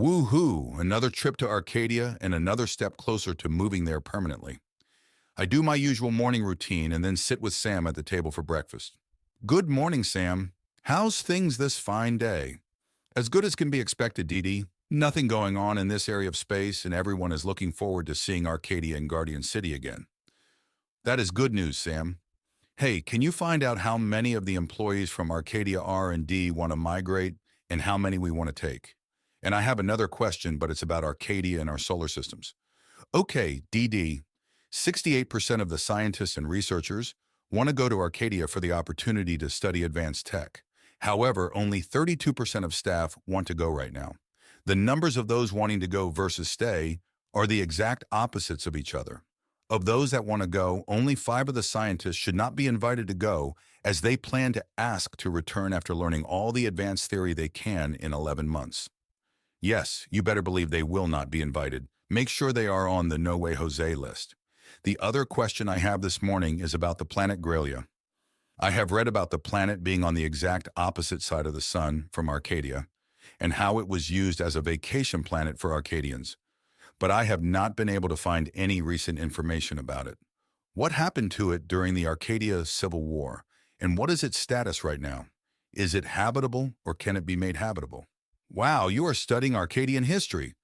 Woohoo! Another trip to Arcadia and another step closer to moving there permanently. I do my usual morning routine and then sit with Sam at the table for breakfast. Good morning, Sam. How's things this fine day? As good as can be expected, Dee. Nothing going on in this area of space, and everyone is looking forward to seeing Arcadia and Guardian City again. That is good news, Sam. Hey, can you find out how many of the employees from Arcadia R&D want to migrate and how many we want to take? And I have another question, but it's about Arcadia and our solar systems. Okay, DD. 68% of the scientists and researchers want to go to Arcadia for the opportunity to study advanced tech. However, only 32% of staff want to go right now. The numbers of those wanting to go versus stay are the exact opposites of each other. Of those that want to go, only 5 of the scientists should not be invited to go, as they plan to ask to return after learning all the advanced theory they can in 11 months. Yes, you better believe they will not be invited. Make sure they are on the No Way Jose list. The other question I have this morning is about the planet Grellia. I have read about the planet being on the exact opposite side of the sun from Arcadia, and how it was used as a vacation planet for Arcadians. But I have not been able to find any recent information about it. What happened to it during the Arcadia Civil War, and what is its status right now? Is it habitable, or can it be made habitable? Wow, you are studying Arcadian history.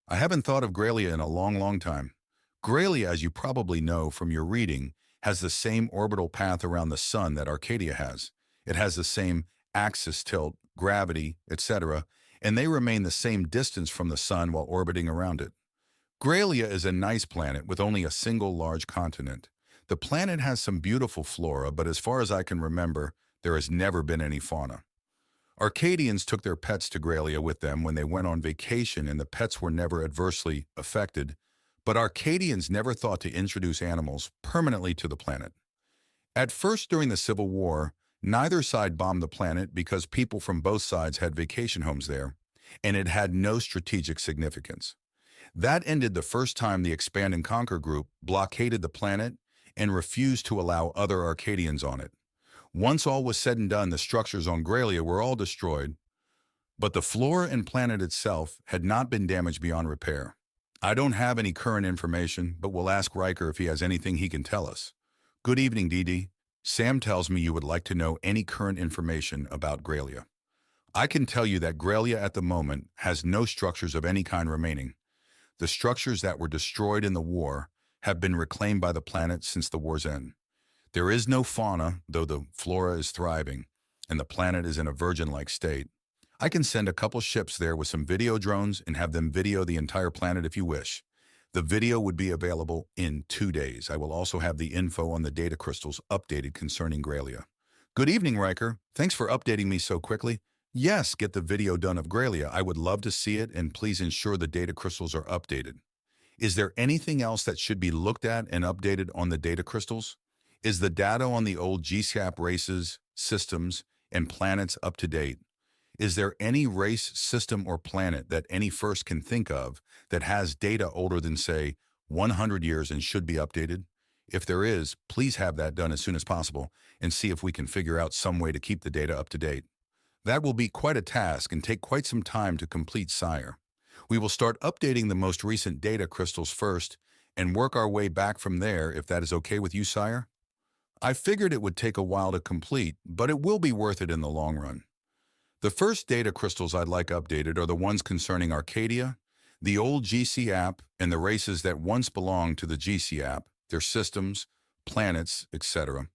I haven't thought of Grellia in a long time. Grellia, as you probably know from your reading, has the same orbital path around the sun that Arcadia has. It has the same axis tilt, gravity, etc., and they remain the same distance from the sun while orbiting around it. Grellia is a nice planet with only a single large continent. The planet has some beautiful flora, but as far as I can remember, there has never been any fauna. Arcadians took their pets to Grellia with them when they went on vacation, and the pets were never adversely affected, but Arcadians never thought to introduce animals permanently to the planet. At first, during the Civil War, neither side bombed the planet because people from both sides had vacation homes there, and it had no strategic significance. That ended the first time the Expand and Conquer group blockaded the planet and refused to allow other Arcadians on it. Once all was said and done, the structures on Grellia were all destroyed, but the flora and planet itself had not been damaged beyond repair. I don't have any current information, but we'll ask Riker if he has anything he can tell us. Good evening, Dee. Sam tells me you would like to know any current information about Grellia. I can tell you that Grellia at the moment has no structures of any kind remaining. The structures that were destroyed in the war have been reclaimed by the planet since the war's end. There is no fauna, though the flora is thriving, and the planet is in a virgin-like state. I can send a couple ships there with some video drones and have them video the entire planet if you wish. The video would be available in 2 days. I will also have the info on the data crystals updated concerning Grellia. Good evening, Riker. Thanks for updating me so quickly. Yes, get the video done of Grellia. I would love to see it, and please ensure the data crystals are updated. Is there anything else that should be looked at and updated on the data crystals? Is the data on the old GSAP races, systems, and planets up to date? Is there any race, system, or planet that any first can think of that has data older than, say, 100 years and should be updated? If there is, please have that done as soon as possible and see if we can figure out some way to keep the data up to date. That will be quite a task and take quite some time to complete, sire. We will start updating the most recent data crystals first and work our way back from there, if that is okay with you, sire. I figured it would take a while to complete, but it will be worth it in the long run. The first data crystals I'd like updated are the ones concerning Arcadia, the old GC app, and the races that once belonged to the GC app, their systems, planets, etc.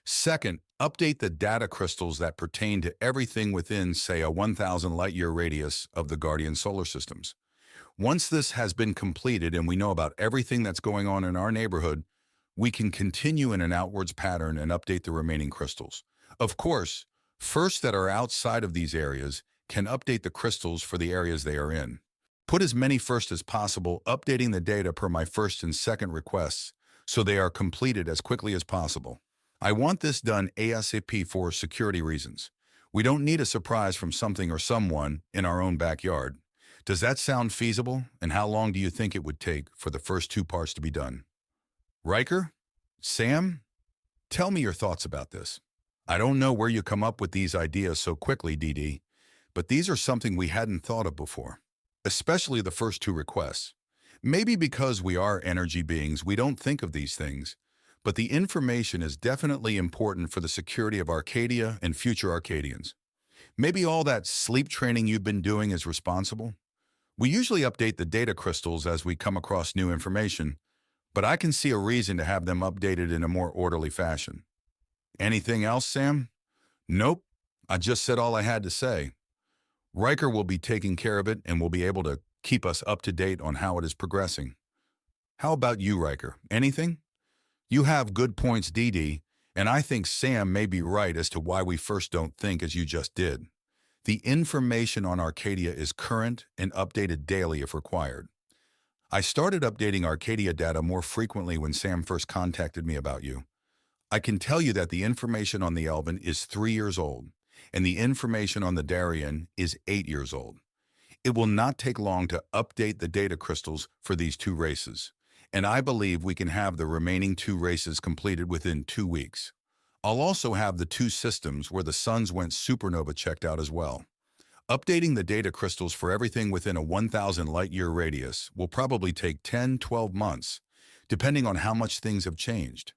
Second, update the data crystals that pertain to everything within, say, a 1,000 light-year radius of the Guardian solar systems. Once this has been completed and we know about everything that's going on in our neighborhood, we can continue in an outwards pattern and update the remaining crystals. Of course, first that are outside of these areas can update the crystals for the areas they are in. Put as many first as possible, updating the data per my first and second requests so they are completed as quickly as possible. I want this done ASAP for security reasons. We don't need a surprise from something or someone in our own backyard. Does that sound feasible? And how long do you think it would take for the first 2 parts to be done? Riker? Sam? Tell me your thoughts about this. I don't know where you come up with these ideas so quickly, DD, but these are something we hadn't thought of before. especially the first two requests. Maybe because we are energy beings, we don't think of these things, but the information is definitely important for the security of Arcadia and future Arcadians. Maybe all that sleep training you've been doing is responsible? We usually update the data crystals as we come across new information, but I can see a reason to have them updated in a more orderly fashion. Anything else, Sam? Nope. I just said all I had to say. Riker will be taking care of it and will be able to keep us up to date on how it is progressing. How about you, Riker? Anything? You have good points, DD, and I think Sam may be right as to why we first don't think as you just did. The information on Arcadia is current and updated daily if required. I started updating Arcadia data more frequently when Sam first contacted me about you. I can tell you that the information on the Elven is 3 years old, and the information on the Darrian is 8 years old. It will not take long to update the data crystals for these two races, and I believe we can have the remaining 2 races completed within 2 weeks. I'll also have the 2 systems where the suns went supernova checked out as well. Updating the data crystals for everything within a 1,000 light-year radius will probably take 10-12 months, depending on how much things have changed.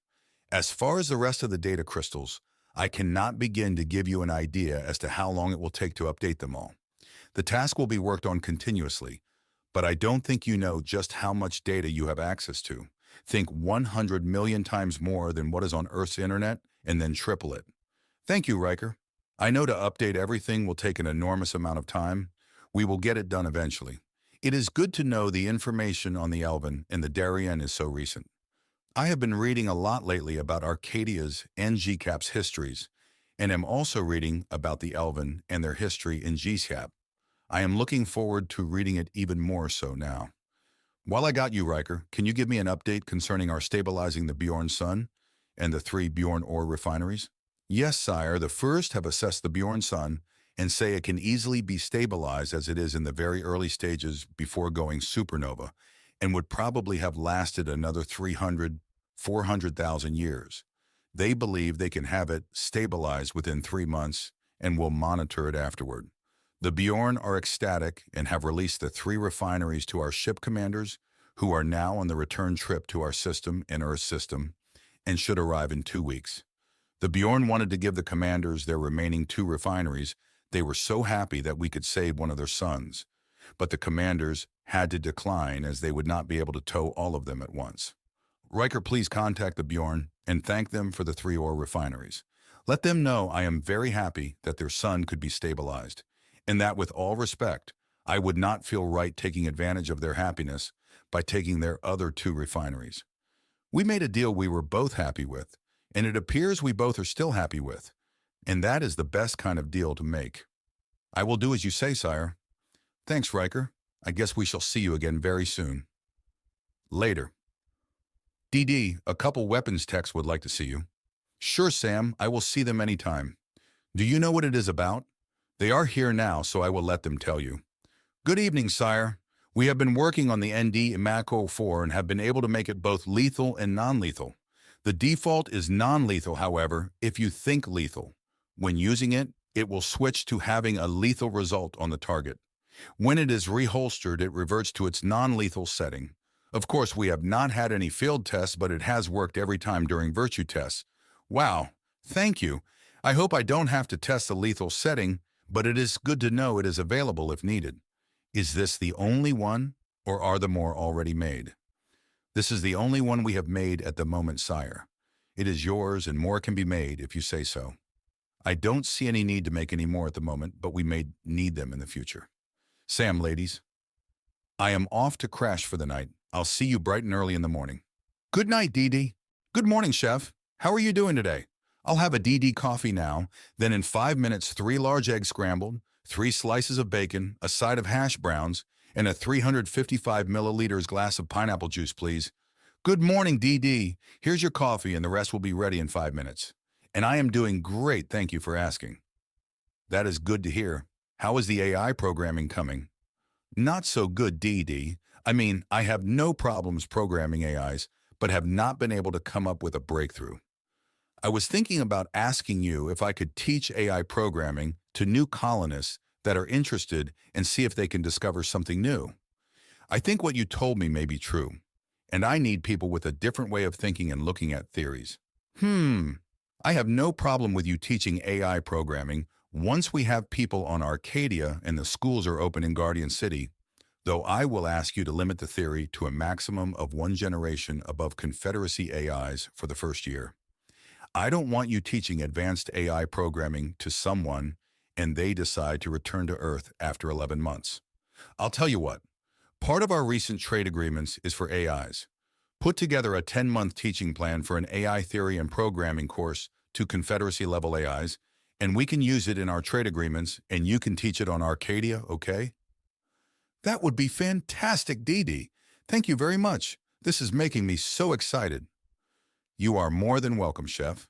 As far as the rest of the data crystals, I cannot begin to give you an idea as to how long it will take to update them all. The task will be worked on continuously, but I don't think you know just how much data you have access to. Think 100 million times more than what is on Earth's internet, and then triple it. Thank you, Riker. I know to update everything will take an enormous amount of time. We will get it done eventually. It is good to know the information on the Elven and the Darrian is so recent. I have been reading a lot lately about Arcadia's and GCAP's histories, and am also reading about the Elven and their history in GCAP. I am looking forward to reading it even more so now. While I got you, Riker, can you give me an update concerning our stabilizing the Bjorn Sun and the 3 Bjorn ore refineries? Yes, sire, the first have assessed the Bjorn Sun and say it can easily be stabilized as it is in the very early stages before going supernova, and would probably have lasted another 400,000 years. They believe they can have it stabilized within 3 months and will monitor it afterward. The Bjorn are ecstatic and have released the 3 refineries to our ship commanders, who are now on the return trip to our system and Earth system, and should arrive in 2 weeks. The Bjorn wanted to give the commanders their remaining 2 refineries. They were so happy that we could save one of their sons, but the commanders had to decline as they would not be able to tow all of them at once. Riker, please contact the Bjorn and thank them for the 3 ore refineries. Let them know I am very happy that their son could be stabilized, and that with all respect, I would not feel right taking advantage of their happiness by taking their other 2 refineries. We made a deal we were both happy with, and it appears we both are still happy with, and that is the best kind of deal to make. I will do as you say, sire. Thanks, Riker. I guess we shall see you again very soon. Later. DD, a couple weapons techs would like to see you. Sure, Sam, I will see them anytime. Do you know what it is about? They are here now, so I will let them tell you. Good evening, sire. We have been working on the ND Mako 4 and have been able to make it both lethal and non-lethal. The default is non-lethal, however, if you think lethal. When using it, it will switch to having a lethal result on the target. When it is reholstered, it reverts to its non-lethal setting. Of course, we have not had any field tests, but it has worked every time during virtue tests. Wow, thank you. I hope I don't have to test the lethal setting, but it is good to know it is available if needed. Is this the only one, or are there more already made? This is the only one we have made at the moment, sire. It is yours, and more can be made if you say so. I don't see any need to make any more at the moment, but we may need them in the future. Sam, ladies. I am off to crash for the night. I'll see you bright and early in the morning. Good night, DD. Good morning, Chef. How are you doing today? I'll have a DD coffee now, then in 5 minutes 3 large eggs scrambled, 3 slices of bacon, a side of hash browns, and a 355 milliliters glass of pineapple juice, please. Good morning, DD. Here's your coffee, and the rest will be ready in 5 minutes. And I am doing great, thank you for asking. That is good to hear. How is the AI programming coming? Not so good, DD. I mean, I have no problems programming AIs, but have not been able to come up with a breakthrough. I was thinking about asking you if I could teach AI programming to new colonists that are interested and see if they can discover something new. I think what you told me may be true, and I need people with a different way of thinking and looking at theories. I have no problem with you teaching AI programming once we have people on Arcadia and the schools are open in Guardian City, though I will ask you to limit the theory to a maximum of 1 generation above Confederacy AIs for the first year. I don't want you teaching advanced AI programming to someone and they decide to return to Earth after 11 months. I'll tell you what, part of our recent trade agreements is for AIs. Put together a 10-month teaching plan for an AI theory and programming course to Confederacy-level AIs, and we can use it in our trade agreements, and you can teach it on Arcadia, okay? That would be fantastic, Dee. Thank you very much. This is making me so excited. You are more than welcome, Chef.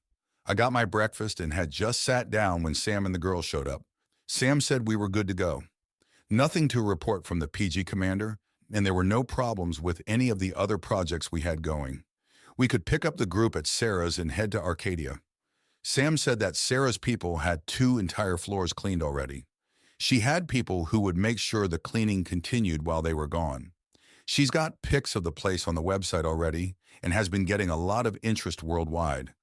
I got my breakfast and had just sat down when Sam and the girls showed up. Sam said we were good to go. Nothing to report from the PG commander, and there were no problems with any of the other projects we had going. We could pick up the group at Sarah's and head to Arcadia. Sam said that Sarah's people had 2 entire floors cleaned already. She had people who would make sure the cleaning continued while they were gone. She's got pics of the place on the website already and has been getting a lot of interest worldwide.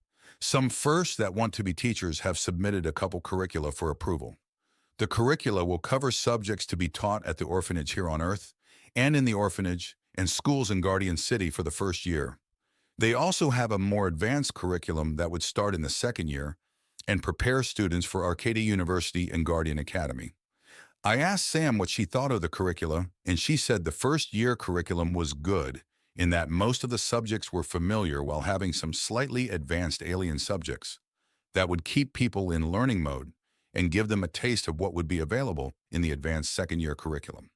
Some firsts that want to be teachers have submitted a couple curricula for approval. The curricula will cover subjects to be taught at the orphanage here on Earth and in the orphanage and schools in Guardian City for the first year. They also have a more advanced curriculum that would start in the second year and prepare students for Arcadia University and Guardian Academy. I asked Sam what she thought of the curricula, and she said the first year curriculum was good in that most of the subjects were familiar while having some slightly advanced alien subjects that would keep people in learning mode and give them a taste of what would be available in the advanced second year curriculum.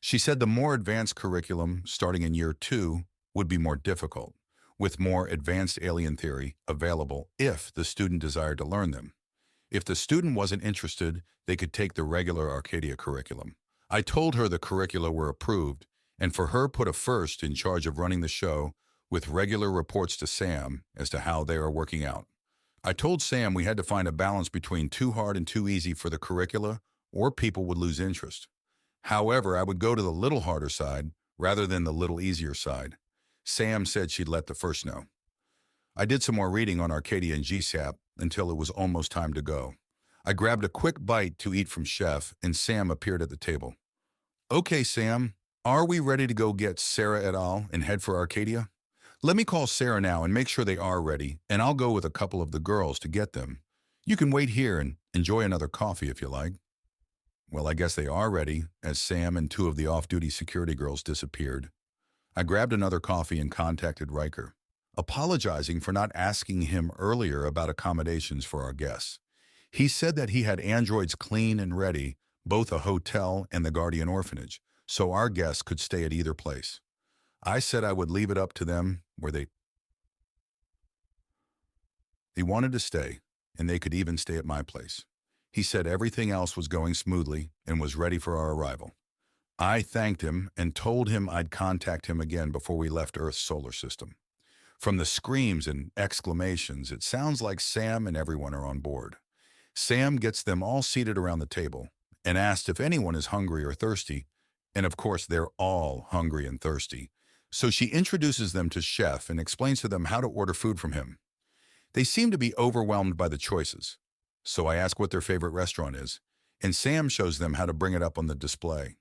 She said the more advanced curriculum starting in year 2 would be more difficult, with more advanced alien theory available if the student desired to learn them. If the student wasn't interested, they could take the regular Arcadia curriculum. I told her the curricula were approved, and for her put a first in charge of running the show with regular reports to Sam as to how they are working out. I told Sam we had to find a balance between too hard and too easy for the curricula, or people would lose interest. However, I would go to the little harder side rather than the little easier side. Sam said she'd let the first know. I did some more reading on Arcadia and GSAP until it was almost time to go. I grabbed a quick bite to eat from Chef, and Sam appeared at the table. Okay, Sam, are we ready to go get Sarah et al. And head for Arcadia? Let me call Sarah now and make sure they are ready, and I'll go with a couple of the girls to get them. You can wait here and enjoy another coffee if you like. Well, I guess they are ready, as Sam and 2 of the off-duty security girls disappeared. I grabbed another coffee and contacted Riker, apologizing for not asking him earlier about accommodations for our guests. He said that he had androids clean and ready, both a hotel and the Guardian Orphanage, so our guests could stay at either place. I said I would leave it up to them where they wanted to stay, and they could even stay at my place. He said everything else was going smoothly and was ready for our arrival. I thanked him and told him I'd contact him again before we left Earth's solar system. From the screams and exclamations, it sounds like Sam and everyone are on board. Sam gets them all seated around the table and asked if anyone is hungry or thirsty, and of course they're all hungry and thirsty. So she introduces them to Chef and explains to them how to order food from him. They seem to be overwhelmed by the choices, so I ask what their favorite restaurant is, and Sam shows them how to bring it up on the display.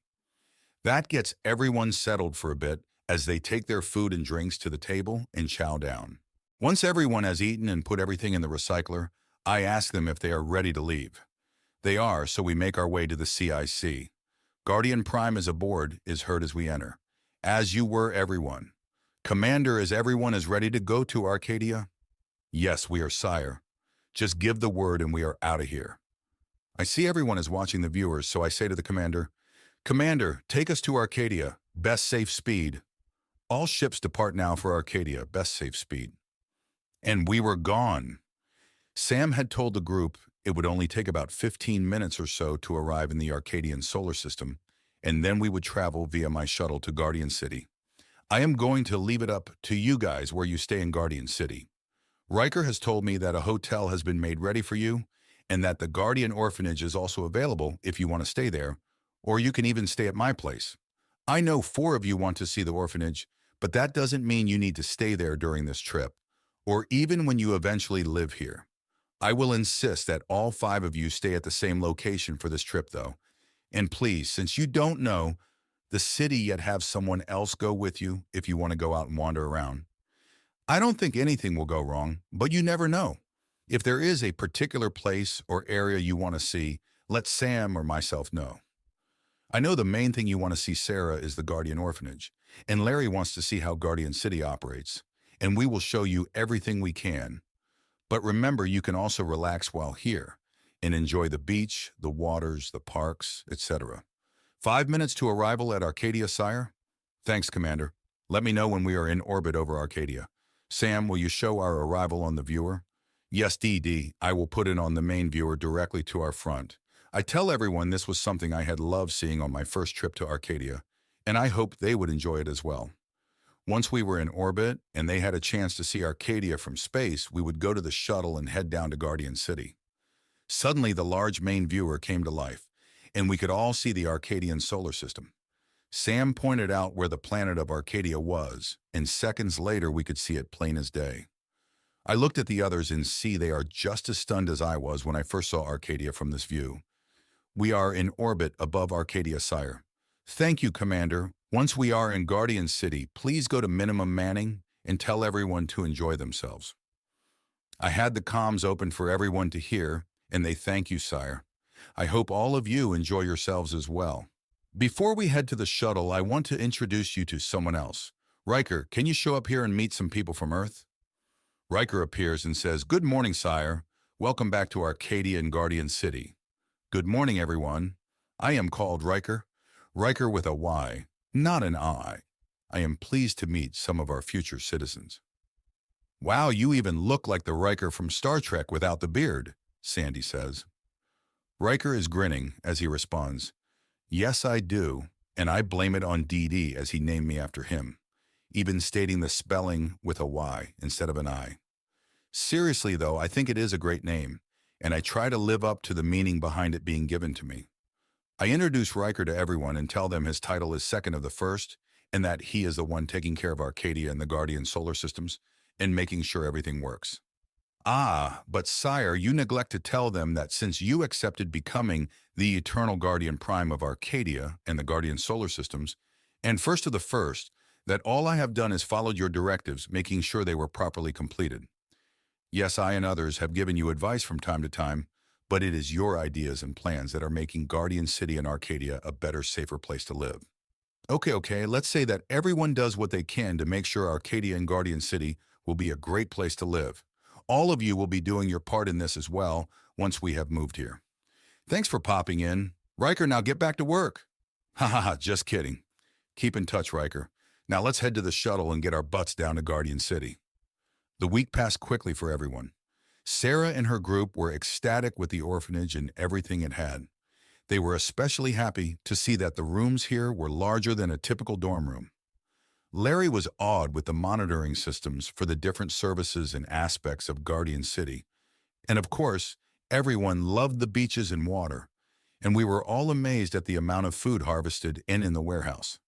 That gets everyone settled for a bit as they take their food and drinks to the table and chow down. Once everyone has eaten and put everything in the recycler, I ask them if they are ready to leave. They are, so we make our way to the CIC. Guardian Prime is aboard, is heard as we enter. As you were, everyone. Commander, is everyone is ready to go to Arcadia? Yes, we are, sire. Just give the word and we are out of here. I see everyone is watching the viewers, so I say to the commander, Commander, take us to Arcadia. Best safe speed. All ships depart now for Arcadia. Best safe speed. And we were gone. Sam had told the group it would only take about 15 minutes or so to arrive in the Arcadian solar system, and then we would travel via my shuttle to Guardian City. I am going to leave it up to you guys where you stay in Guardian City. Riker has told me that a hotel has been made ready for you, and that the Guardian Orphanage is also available if you want to stay there, or you can even stay at my place. I know 4 of you want to see the orphanage, but that doesn't mean you need to stay there during this trip, or even when you eventually live here. I will insist that all 5 of you stay at the same location for this trip, though. And please, since you don't know the city yet, have someone else go with you if you want to go out and wander around. I don't think anything will go wrong, but you never know. If there is a particular place or area you want to see, let Sam or myself know. I know the main thing you want to see, Sarah, is the Guardian Orphanage, and Larry wants to see how Guardian City operates, and we will show you everything we can. But remember, you can also relax while here and enjoy the beach, the waters, the parks, etc. 5 minutes to arrival at Arcadia, sire? Thanks, Commander. Let me know when we are in orbit over Arcadia. Sam, will you show our arrival on the viewer? Yes, DD. I will put it on the main viewer directly to our front. I tell everyone this was something I had loved seeing on my first trip to Arcadia, and I hoped they would enjoy it as well. Once we were in orbit and they had a chance to see Arcadia from space, we would go to the shuttle and head down to Guardian City. Suddenly, the large main viewer came to life, and we could all see the Arcadian solar system. Sam pointed out where the planet of Arcadia was, and seconds later we could see it plain as day. I looked at the others and see they are just as stunned as I was when I first saw Arcadia from this view. We are in orbit above Arcadia, sire. Thank you, Commander. Once we are in Guardian City, please go to minimum manning and tell everyone to enjoy themselves. I had the comms open for everyone to hear, and they thank you, sire. I hope all of you enjoy yourselves as well. Before we head to the shuttle, I want to introduce you to someone else. Riker, can you show up here and meet some people from Earth? Riker appears and says, "Good morning, sire. Welcome back to Arcadia and Guardian City." Good morning, everyone. I am called Riker. Riker with a Y, not an I. I am pleased to meet some of our future citizens. Wow, you even look like the Riker from Star Trek without the beard, Sandy says. Riker is grinning as he responds, "Yes, I do, and I blame it on DD as he named me after him, even stating the spelling with a Y instead of an I. Seriously, though, I think it is a great name, and I try to live up to the meaning behind it being given to me. I introduce Riker to everyone and tell them his title is second of the first, and that he is the one taking care of Arcadia and the Guardian solar systems, and making sure everything works. Ah, but sire, you neglect to tell them that since you accepted becoming the Eternal Guardian Prime of Arcadia and the Guardian solar systems, and first of the first, that all I have done is followed your directives, making sure they were properly completed. Yes, I and others have given you advice from time to time, but it is your ideas and plans that are making Guardian City and Arcadia a better, safer place to live. Okay, let's say that everyone does what they can to make sure Arcadia and Guardian City will be a great place to live. All of you will be doing your part in this as well once we have moved here. Thanks for popping in. Riker, now get back to work. Ha, just kidding. Keep in touch, Riker. Now let's head to the shuttle and get our butts down to Guardian City. The week passed quickly for everyone. Sarah and her group were ecstatic with the orphanage and everything it had. They were especially happy to see that the rooms here were larger than a typical dorm room. Larry was awed with the monitoring systems for the different services and aspects of Guardian City. And of course, everyone loved the beaches and water, and we were all amazed at the amount of food harvested in the warehouse.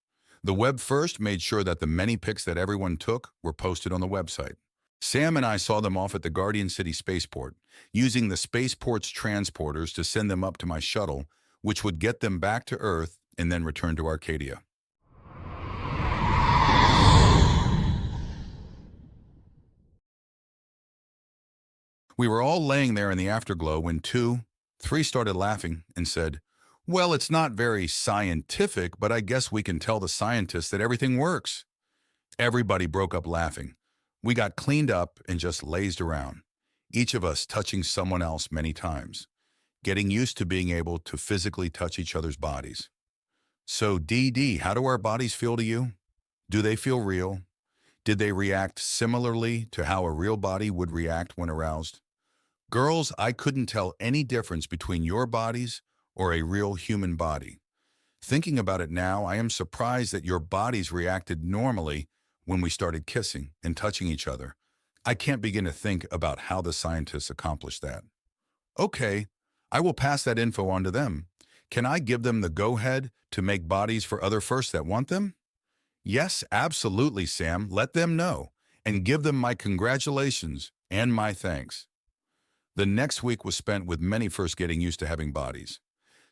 The web first made sure that the many pics that everyone took were posted on the website. Sam and I saw them off at the Guardian City spaceport, using the spaceport's transporters to send them up to my shuttle, which would get them back to Earth and then return to Arcadia. We were all laying there in the afterglow when 3 started laughing and said, "Well, it's not very scientific, but I guess we can tell the scientists that everything works." Everybody broke up laughing. We got cleaned up and just lazed around, each of us touching someone else many times, getting used to being able to physically touch each other's bodies. So, DD, how do our bodies feel to you? Do they feel real? Did they react similarly to how a real body would react when aroused? Girls, I couldn't tell any difference between your bodies or a real human body. Thinking about it now, I am surprised that your bodies reacted normally when we started kissing and touching each other. I can't begin to think about how the scientists accomplished that. Okay, I will pass that info on to them. Can I give them the go-ahead to make bodies for other firsts that want them? Yes, absolutely, Sam. Let them know. And give them my congratulations and my thanks. The next week was spent with many first getting used to having bodies.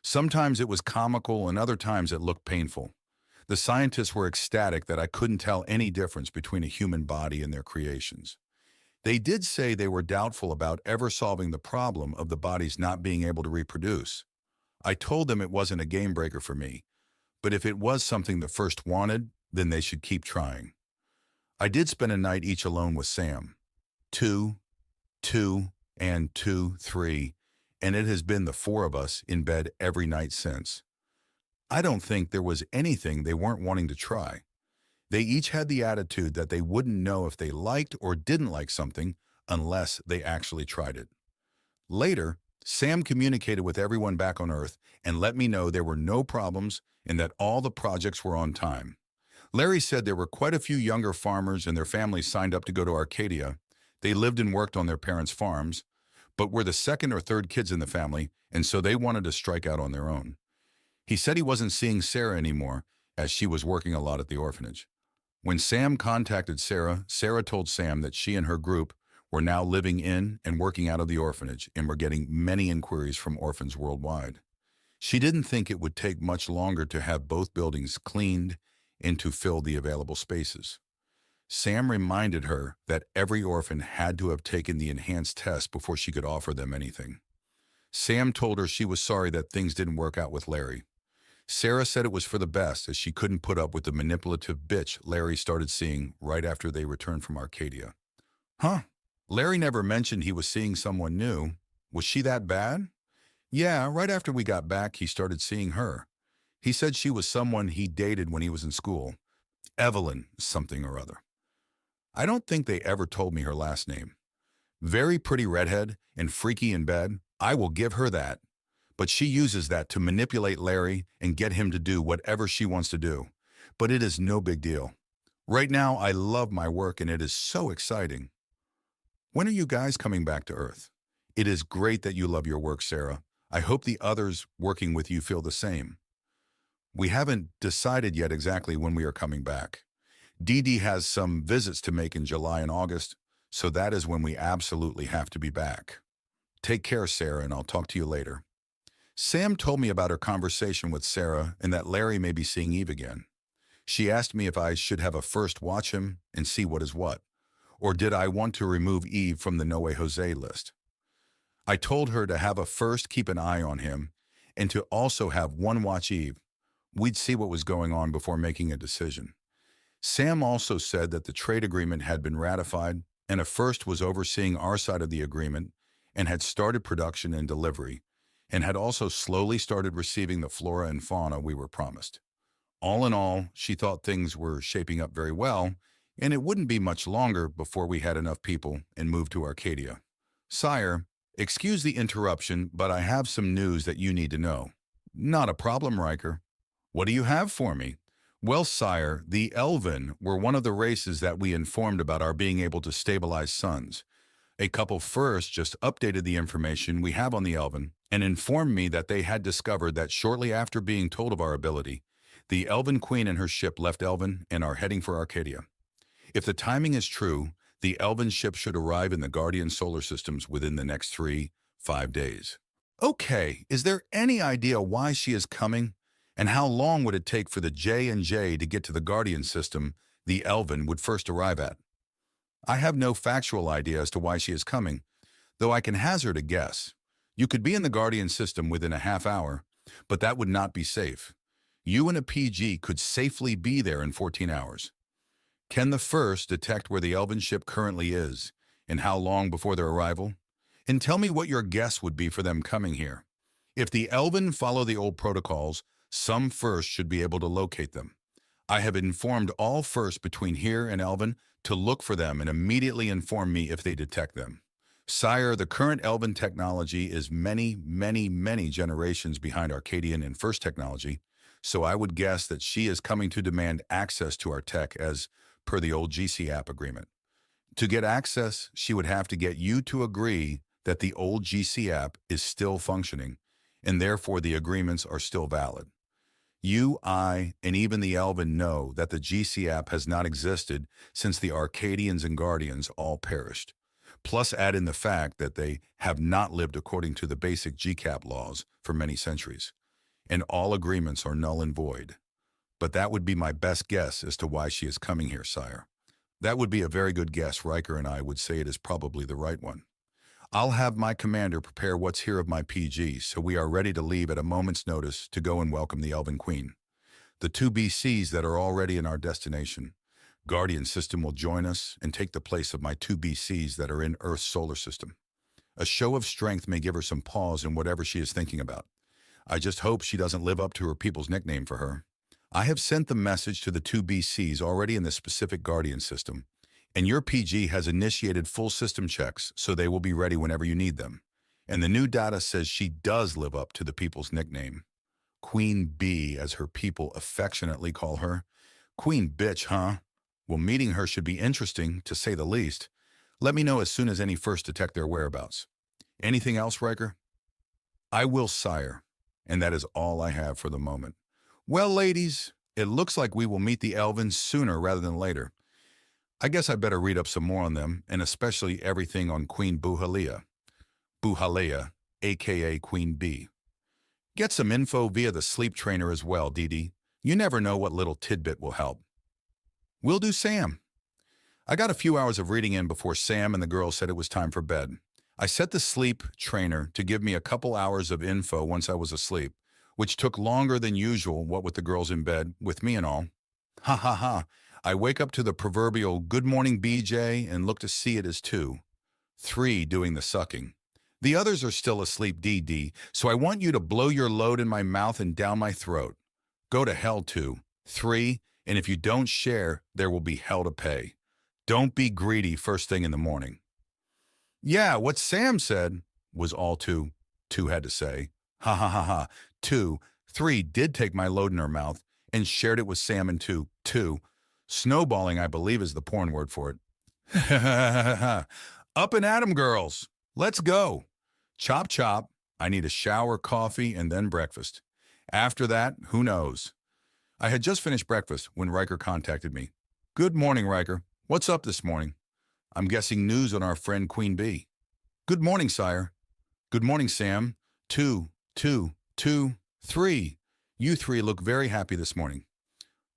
Sometimes it was comical and other times it looked painful. The scientists were ecstatic that I couldn't tell any difference between a human body and their creations. They did say they were doubtful about ever solving the problem of the bodies not being able to reproduce. I told them it wasn't a game breaker for me, but if it was something the first wanted, then they should keep trying. I did spend a night each alone with Sam. 2, 2, and 2, 3, and it has been the 4 of us in bed every night since. I don't think there was anything they weren't wanting to try. They each had the attitude that they wouldn't know if they liked or didn't like something unless they actually tried it. Later, Sam communicated with everyone back on Earth and let me know there were no problems and that all the projects were on time. Larry said there were quite a few younger farmers and their families signed up to go to Arcadia. They lived and worked on their parents' farms, but were the second or third kids in the family, and so they wanted to strike out on their own. He said he wasn't seeing Sarah anymore, as she was working a lot at the orphanage. When Sam contacted Sarah, Sarah told Sam that she and her group were now living in and working out of the orphanage and were getting many inquiries from orphans worldwide. She didn't think it would take much longer to have both buildings cleaned and to fill the available spaces. Sam reminded her that every orphan had to have taken the enhanced test before she could offer them anything. Sam told her she was sorry that things didn't work out with Larry. Sarah said it was for the best as she couldn't put up with the manipulative bitch Larry started seeing right after they returned from Arcadia. Huh? Larry never mentioned he was seeing someone new. Was she that bad? Yeah, right after we got back, he started seeing her. He said she was someone he dated when he was in school. Evelyn something or other. I don't think they ever told me her last name. Very pretty redhead and freaky in bed, I will give her that. But she uses that to manipulate Larry and get him to do whatever she wants to do. But it is no big deal. Right now, I love my work and it is so exciting. When are you guys coming back to Earth? It is great that you love your work, Sarah. I hope the others working with you feel the same. We haven't decided yet exactly when we are coming back. Dee Dee has some visits to make in July and August, so that is when we absolutely have to be back. Take care, Sarah, and I'll talk to you later. Sam told me about her conversation with Sarah and that Larry may be seeing Eve again. She asked me if I should have a first watch him and see what is what, or did I want to remove Eve from the No Way Jose list. I told her to have a first keep an eye on him and to also have one watch Eve. We'd see what was going on before making a decision. Sam also said that the trade agreement had been ratified and a first was overseeing our side of the agreement and had started production and delivery, and had also slowly started receiving the flora and fauna we were promised. All in all, she thought things were shaping up very well, and it wouldn't be much longer before we had enough people and moved to Arcadia. Sire, excuse the interruption, but I have some news that you need to know. Not a problem, Riker. What do you have for me? Well, sire, the Elven were one of the races that we informed about our being able to stabilize suns. A couple first just updated the information we have on the Elven and informed me that they had discovered that shortly after being told of our ability, the Elven Queen and her ship left Elven and are heading for Arcadia. If the timing is true, the Elven ship should arrive in the Guardian solar systems within the next 3-5 days. Okay, is there any idea why she is coming? And how long would it take for the J&J to get to the Guardian system the Elven would first arrive at? I have no factual idea as to why she is coming, though I can hazard a guess. You could be in the Guardian system within a half hour, but that would not be safe. You and a PG could safely be there in 14 hours. Can the first detect where the Elven ship currently is, and how long before their arrival? And tell me what your guess would be for them coming here. If the Elven follow the old protocols, some first should be able to locate them. I have informed all first between here and Elven to look for them and immediately inform me if they detect them. Sire, the current Elven technology is many, many, many generations behind Arcadian and first technology, so I would guess that she is coming to demand access to our tech as per the old GC app agreement. To get access, she would have to get you to agree that the old GC app is still functioning, and therefore the agreements are still valid. You, I, and even the Elven know that the GC app has not existed since the Arcadians and Guardians all perished. Plus add in the fact that they have not lived according to the basic GCAP laws for many centuries, and all agreements are null and void. But that would be my best guess as to why she is coming here, sire. That would be a very good guess. Riker and I would say it is probably the right one. I'll have my commander prepare what's here of my PG, so we are ready to leave at a moment's notice to go and welcome the Elven Queen. The 2 BCs that are already in our destination. Guardian system will join us and take the place of my 2 BCs that are in Earth's solar system. A show of strength may give her some pause in whatever she is thinking about. I just hope she doesn't live up to her people's nickname for her. I have sent the message to the 2 BCs already in the specific Guardian system, and your PG has initiated full system checks, so they will be ready whenever you need them. And the new data says she does live up to the people's nickname. Queen B, as her people affectionately call her. Queen Bitch, huh? Well, meeting her should be interesting, to say the least. Let me know as soon as any first detect their whereabouts. Anything else, Riker? I will, sire, and that is all I have for the moment. Well, ladies, it looks like we will meet the Elvens sooner rather than later. I guess I better read up some more on them, and especially everything on Queen Buhalea. Buhalea, aka Queen B. Get some info via the sleep trainer as well, Dee. You never know what little tidbit will help. Will do, Sam. I got a few hours of reading in before Sam and the girls said it was time for bed. I set the sleep trainer to give me a couple hours of info once I was asleep, which took longer than usual, what with the girls in bed, with me and all. Ha ha ha. I wake up to the proverbial good morning BJ and look to see it as 2. 3 doing the sucking. The others are still asleep, DD, so I want you to blow your load in my mouth and down my throat. Go to hell, 2. 3, and if you don't share, there will be hell to pay. Don't be greedy first thing in the morning. Yeah, what Sam said, was all 2 had to say. Ha ha ha ha. 2, 3 did take my load in her mouth and shared it with Sam and 2. Snowballing, I believe, is the porn word for it. Up and at 'em, girls. Let's go. Chop chop. I need a shower, coffee, and then breakfast. After that, who knows? I had just finished breakfast when Riker contacted me. Good morning, Riker. What's up this morning? I'm guessing news on our friend Queen B. Good morning, sire. Good morning, Sam. 2, 3. You 3 look very happy this morning.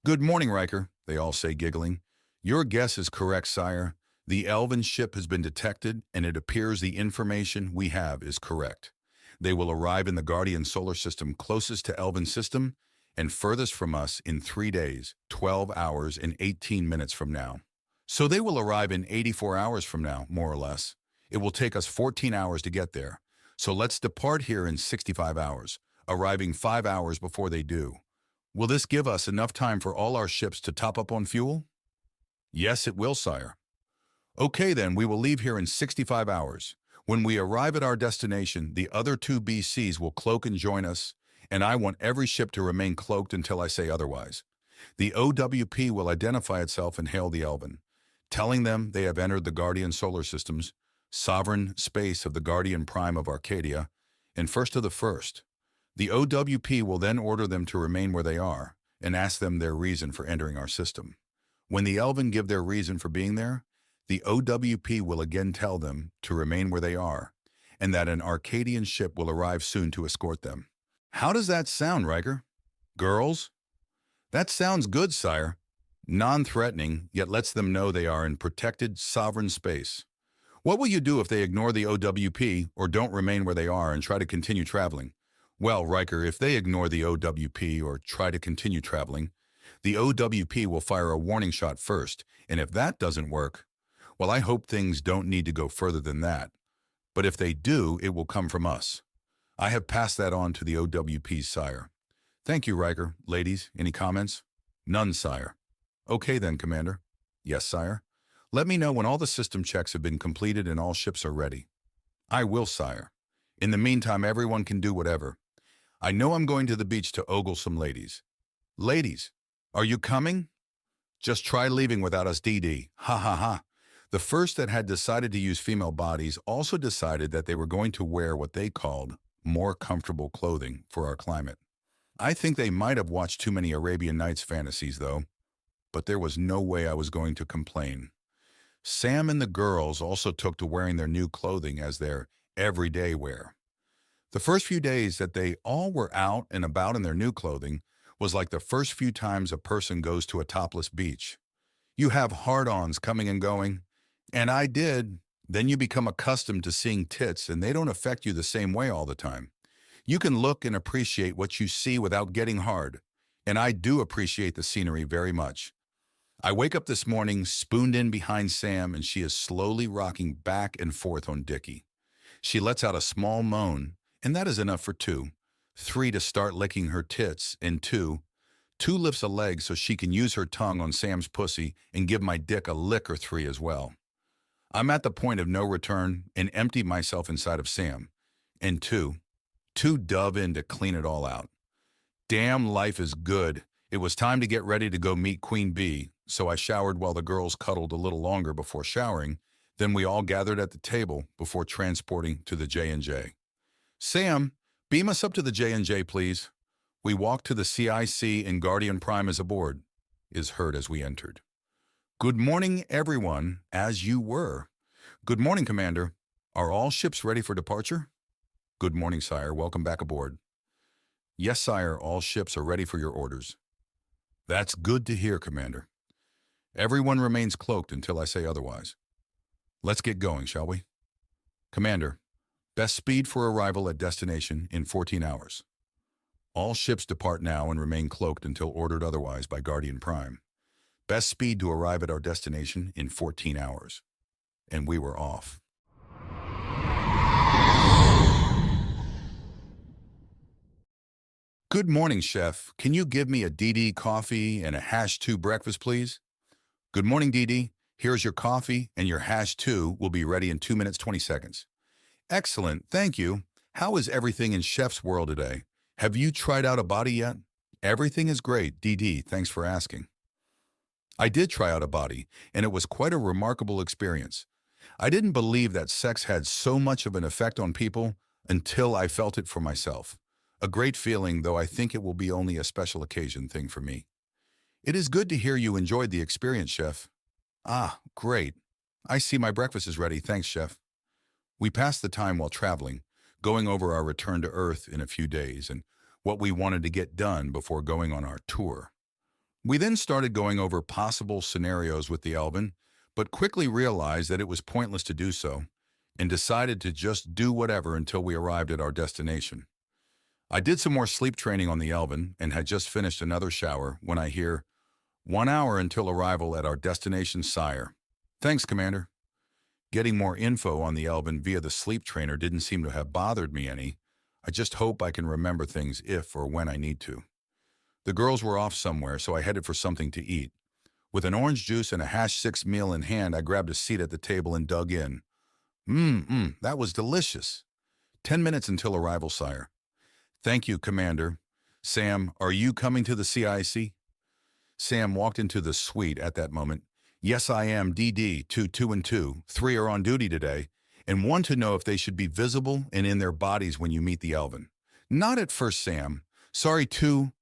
Good morning, Riker, they all say, giggling. Your guess is correct, sire. The Elven ship has been detected, and it appears the information we have is correct. They will arrive in the Guardian solar system closest to Elven system and furthest from us in 3 days, 12 hours, and 18 minutes from now. So they will arrive in 84 hours from now, more or less. It will take us 14 hours to get there. So let's depart here in 65 hours, arriving 5 hours before they do. Will this give us enough time for all our ships to top up on fuel? Yes, it will, sire. Okay, then, we will leave here in 65 hours. When we arrive at our destination, the other 2 BCs will cloak and join us, and I want every ship to remain cloaked until I say otherwise. The OWP will identify itself and hail the Elven, telling them they have entered the Guardian solar systems, sovereign space of the Guardian Prime of Arcadia, and first of the first. The OWP will then order them to remain where they are and ask them their reason for entering our system. When the Elven give their reason for being there, the OWP will again tell them to remain where they are and that an Arcadian ship will arrive soon to escort them. How does that sound, Riker? Girls? That sounds good, sire. Non-threatening, yet lets them know they are in protected, sovereign space. What will you do if they ignore the OWP or don't remain where they are and try to continue traveling? Well, Riker, if they ignore the OWP or try to continue traveling, the OWP will fire a warning shot first, and if that doesn't work, well, I hope things don't need to go further than that. But if they do, it will come from us. I have passed that on to the OWP's sire. Thank you, Riker. Ladies, any comments? None, sire. Okay then, Commander. Yes, sire. Let me know when all the system checks have been completed and all ships are ready. I will, sire. In the meantime, everyone can do whatever. I know I'm going to the beach to ogle some ladies. Ladies, are you coming? Just try leaving without us, DD. Ha ha ha. The first that had decided to use female bodies also decided that they were going to wear what they called more comfortable clothing for our climate. I think they might have watched too many Arabian Nights fantasies, though, but there was no way I was going to complain. Sam and the girls also took to wearing their new clothing as their everyday wear. The first few days that they all were out and about in their new clothing was like the first few times a person goes to a topless beach. You have hard-ons coming and going, and I did. Then you become accustomed to seeing tits, and they don't affect you the same way all the time. You can look and appreciate what you see without getting hard, and I do appreciate the scenery very much. I wake up this morning spooned in behind Sam, and she is slowly rocking back and forth on Dickie. She lets out a small moan, and that is enough for two. 3 to start licking her tits, and 2 lifts a leg so she can use her tongue on Sam's pussy and give my dick a lick or 3 as well. I'm at the point of no return and empty myself inside of Sam, and 2 dove in to clean it all out. Damn, life is good. It was time to get ready to go meet Queen Bee, so I showered while the girls cuddled a little longer before showering. Then we all gathered at the table before transporting to the J&J. Sam, beam us up to the J&J, please. We walked to the CIC and Guardian Prime is aboard, is heard as we entered. Good morning, everyone, as you were. Good morning, Commander. Are all ships ready for departure? Good morning, Sire. Welcome back aboard. Yes, Sire, all ships are ready for your orders. That's good to hear, Commander. Everyone remains cloaked until I say otherwise. Let's get going, shall we? Commander, best speed for arrival at destination in 14 hours. All ships depart now and remain cloaked until ordered otherwise by Guardian Prime. Best speed to arrive at our destination in 14 hours. And we were off. Good morning, Chef. Can you give me a DD coffee and a #2 breakfast, please? Good morning, DD. Here's your coffee, and your #2 will be ready in 2 minutes, 20 seconds. Excellent, thank you. How is everything in Chef's world today? Have you tried out a body yet? Everything is great, DD, thanks for asking. I did try out a body, and it was quite a remarkable experience. I didn't believe that sex had so much of an effect on people until I felt it for myself. A great feeling, though I think it will be only a special occasion thing for me. It is good to hear you enjoyed the experience, Chef. Ah, great. I see my breakfast is ready, thanks, Chef. We passed the time while traveling, going over our return to Earth in a few days and what we wanted to get done before going on our tour. We then started going over possible scenarios with the Elven, but quickly realized that it was pointless to do so, and decided to just do whatever until we arrived at our destination. I did some more sleep training on the Elven and had just finished another shower when I hear, 1 hour until arrival at our destination, Sire. Thanks, Commander. Getting more info on the Elven via the sleep trainer didn't seem to have bothered me any. I just hope I can remember things if or when I need to. The girls were off somewhere, so I headed for something to eat. With an orange juice and a #6 meal in hand, I grabbed a seat at the table and dug in. That was delicious. 10 minutes until arrival, Sire. Thank you, Commander. Sam, are you coming to the CIC? Sam walked into the suite at that moment. Yes, I am, DD, 2 and 2. 3 are on duty today, and want to know if they should be visible and in their bodies when you meet the Elven. Not at first, Sam. Sorry, 2,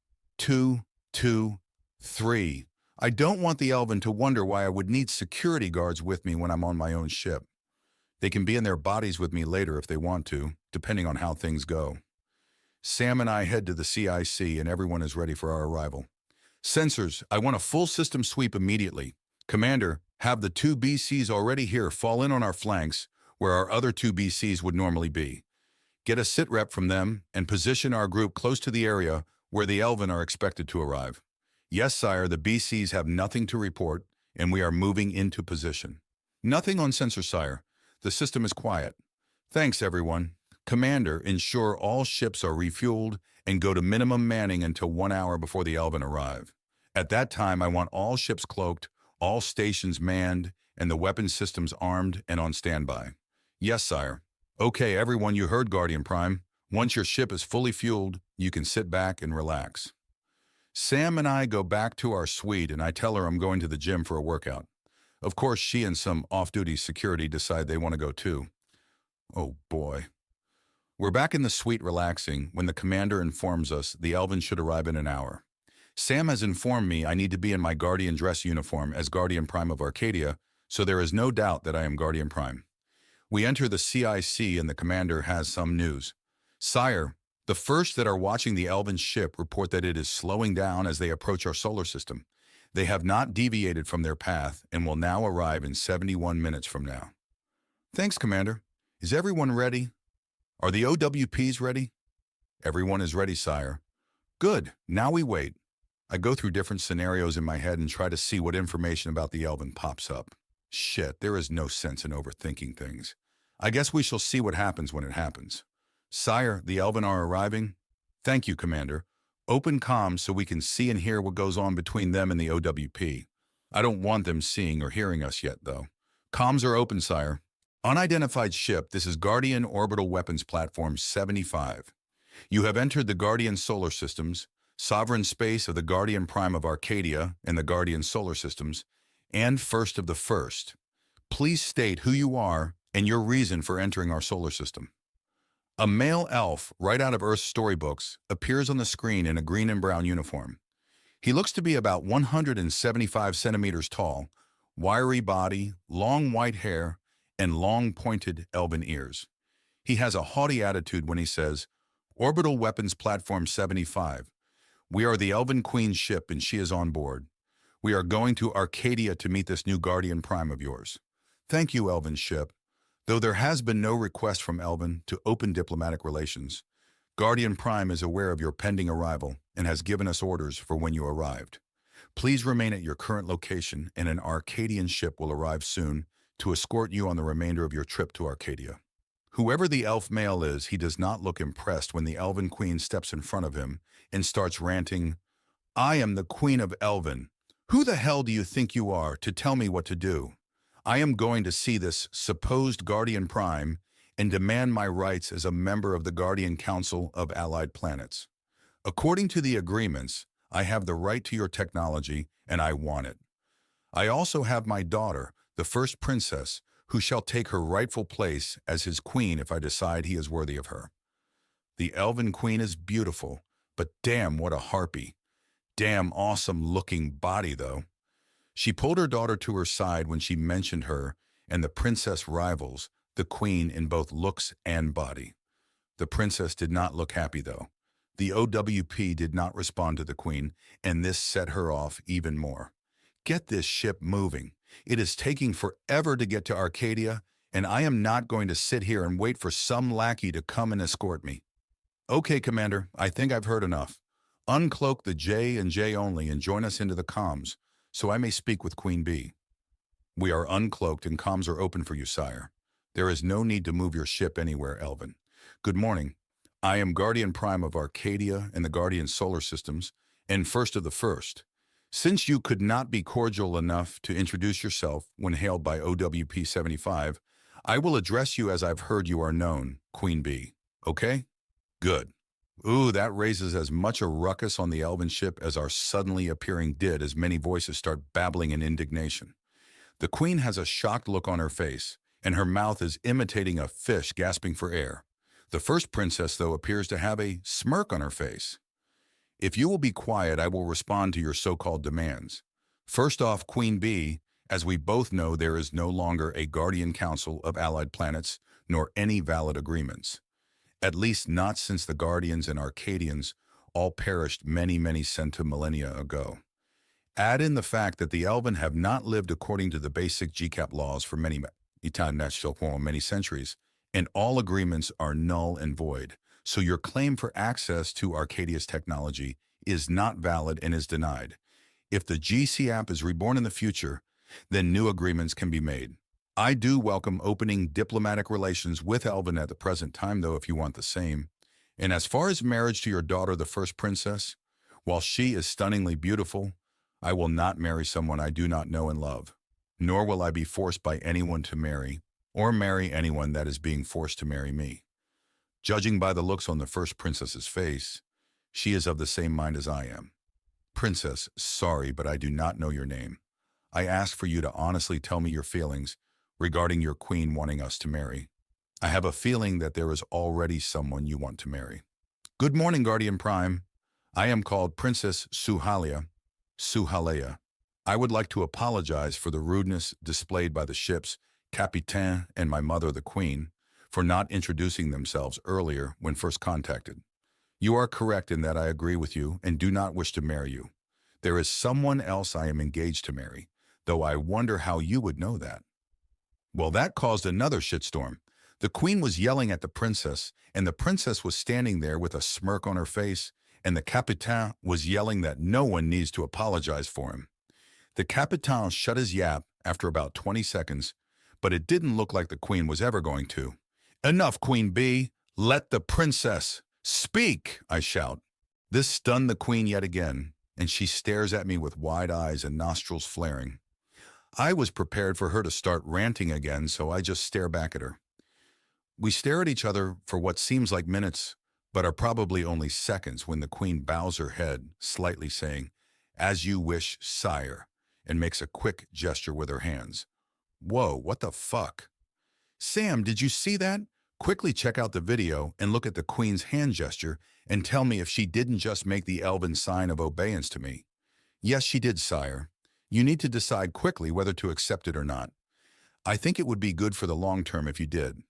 3. I don't want the Elven to wonder why I would need security guards with me when I'm on my own ship. They can be in their bodies with me later if they want to, depending on how things go. Sam and I head to the CIC and everyone is ready for our arrival. Sensors, I want a full system sweep immediately. Commander, have the 2 BCs already here fall in on our flanks where our other 2 BCs would normally be. Get a sit rep from them and position our group close to the area where the Elven are expected to arrive. Yes, Sire, the BCs have nothing to report and we are moving into position. Nothing on sensor, Sire. The system is quiet. Thanks, everyone. Commander, ensure all ships are refueled and go to minimum manning until 1 hour before the Elven arrive. At that time, I want all ships cloaked, all stations manned, and the weapon systems armed and on standby. Yes, Sire. Okay, everyone, you heard Guardian Prime. Once your ship is fully fueled, you can sit back and relax. Sam and I go back to our suite and I tell her I'm going to the gym for a workout. Of course, she and some off-duty security decide they want to go too. Oh boy. We're back in the suite relaxing when the commander informs us the Elven should arrive in an hour. Sam has informed me I need to be in my Guardian dress uniform as Guardian Prime of Arcadia, so there is no doubt that I am Guardian Prime. We enter the CIC and the commander has some news. Sire, the first that are watching the Elven ship report that it is slowing down as they approach our solar system. They have not deviated from their path and will now arrive in 71 minutes from now. Thanks, Commander. Is everyone ready? Are the OWPs ready? Everyone is ready, sire. Good, now we wait. I go through different scenarios in my head and try to see what information about the Elven pops up. Shit, there is no sense in overthinking things. I guess we shall see what happens when it happens. Sire, the Elven are arriving. Thank you, Commander. Open comms so we can see and hear what goes on between them and the OWP. I don't want them seeing or hearing us yet, though. Comms are open, sire. Unidentified ship, this is Guardian Orbital Weapons Platform 75. You have entered the Guardian Solar Systems, sovereign space of the Guardian Prime of Arcadia and the Guardian Solar Systems, and First of the First. Please state who you are and your reason for entering our solar system. A male elf, right out of Earth's storybooks, appears on the screen in a green and brown uniform. He looks to be about 175 centimeters tall, wiry body, long white hair, and long pointed elven ears. He has a haughty attitude when he says, Orbital Weapons Platform 75. We are the Elven Queen's ship and she is on board. We are going to Arcadia to meet this new Guardian Prime of yours. Thank you, Elven ship. Though there has been no request from Elven to open diplomatic relations, Guardian Prime is aware of your pending arrival and has given us orders for when you arrived. Please remain at your current location and an Arcadian ship will arrive soon to escort you on the remainder of your trip to Arcadia. Whoever the elf male is, he does not look impressed when the Elven Queen steps in front of him and starts ranting, I am the Queen of Elven. Who the hell do you think you are to tell me what to do? I am going to see this supposed Guardian Prime and demand my rights as a member of the Guardian Council of Allied Planets. According to the agreements, I have the right to your technology and I want it. I also have my daughter, the first princess, who shall take her rightful place as his queen if I decide he is worthy of her. The Elven Queen is beautiful, but damn what a harpy. Damn awesome looking body though. She pulled her daughter to her side when she mentioned her and the princess rivals the queen in both looks and body. The princess did not look happy though. The OWP did not respond to the queen and this set her off even more. Get this ship moving. It is taking forever to get to Arcadia and I am not going to sit here and wait for some lackey to come and escort me. Okay, Commander, I think I've heard enough. Uncloak the J and J only and join us into the comms, so I may speak with Queen Bee. We are uncloaked and comms are open for you, sire. There is no need to move your ship anywhere, Elven. Good morning. I am Guardian Prime of Arcadia and the Guardian Solar Systems, and First of the First. Since you could not be cordial enough to introduce yourself when hailed by OWP 75, I will address you as I've heard you are known, Queen Bee. Okay? Good. Ooh, that raises as much a ruckus on the Elven ship as our suddenly appearing did as many voices start babbling in indignation. The queen has a shocked look on her face, and her mouth is imitating a fish gasping for air. The first princess, though, appears to have a smirk on her face. If you will be quiet, I will respond to your so-called demands. First off, Queen Bee, as we both know, there is no longer a Guardian Council of Allied Planets, nor any valid agreements. At least not since the Guardians and Arcadians all perished many, many centimillennia ago. Add in the fact that the Elven have not lived according to the basic GCAP laws for many centuries, and all agreements are null and void, so your claim for access to Arcadia's technology is not valid and is denied. If the GCAP is reborn in the future, then new agreements can be made. I do welcome opening diplomatic relations with Elven at the present time, though, if you want the same. And as far as marriage to your daughter, the first princess, while she is stunningly beautiful, I will not marry someone I do not know and love, nor will I be forced by anyone to marry, or marry anyone that is being forced to marry me. Judging by the looks on the first princess's face, she is of the same mind as I am. Princess, sorry, but I do not know your name. I ask for you to honestly tell me your feelings regarding your queen wanting us to marry. I have a feeling that there is already someone you want to marry. Good morning, Guardian Prime. I am called Princess Suhalea. I would like to apologize for the rudeness displayed by the ship's capitaine and my mother, the queen, for not introducing themselves earlier when first contacted. You are correct in that I agree with you and do not wish to marry you. There is someone else I am engaged to marry, though I wonder how you would know that. Well, that caused another shitstorm. The queen was yelling at the princess, and the princess was standing there with a smirk on her face, and the capitaine was yelling that no one needs to apologize for him. The capitaine shut his yap after about 20 seconds, but it didn't look like the queen was ever going to. Enough, Queen Bee! Let the princess speak! I shout. This stunned the queen yet again, and she stares at me with wide eyes and nostrils flaring. I was prepared for her to start ranting again, so I just stare back at her. We stare at each other for what seems like minutes, but are probably only seconds when the queen bows her head, slightly saying, "As you wish, sire," and makes a quick gesture with her hands. Whoa, what the fuck? Sam, did you see that? Quickly check out the video and look at the queen's hand gesture and tell me if she didn't just make the elven sign of obedience to me. Yes, she did, sire. You need to decide quickly whether to accept it or not. I think it would be good for the long term if you did.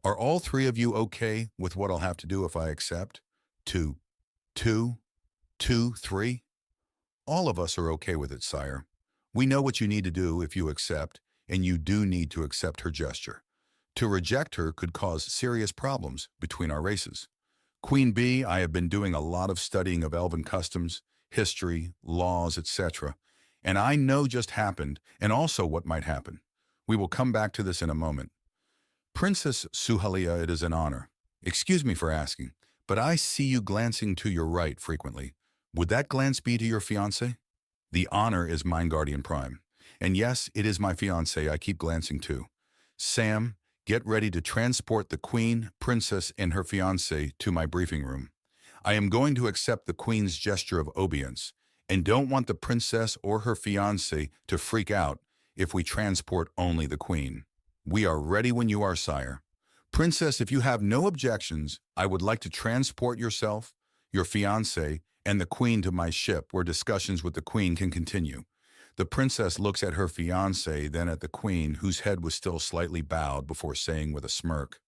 Are all three of you okay with what I'll have to do if I accept? 2, 2, 2, 3? All of us are okay with it, sire. We know what you need to do if you accept, and you do need to accept her gesture. To reject her could cause serious problems between our races. Queen Bee, I have been doing a lot of studying of elven customs, history, laws, etc., and I know just happened and also what might happen. We will come back to this in a moment. Princess Suhalea, it is an honor. Excuse me for asking, but I see you glancing to your right frequently. Would that glance be to your fiancé? The honor is mine, Guardian Prime. And yes, it is my fiancé I keep glancing to. Sam, get ready to transport the queen, princess, and her fiancé to my briefing room. I am going to accept the queen's gesture of obedience, and don't want the princess or her fiancé to freak out if we transport only the queen. We are ready when you are, sire. Princess, if you have no objections, I would like to transport yourself, your fiancé, and the queen to my ship where discussions with the queen can continue. The princess looks at her fiancé, then at the queen, whose head was still slightly bowed, before saying with a smirk,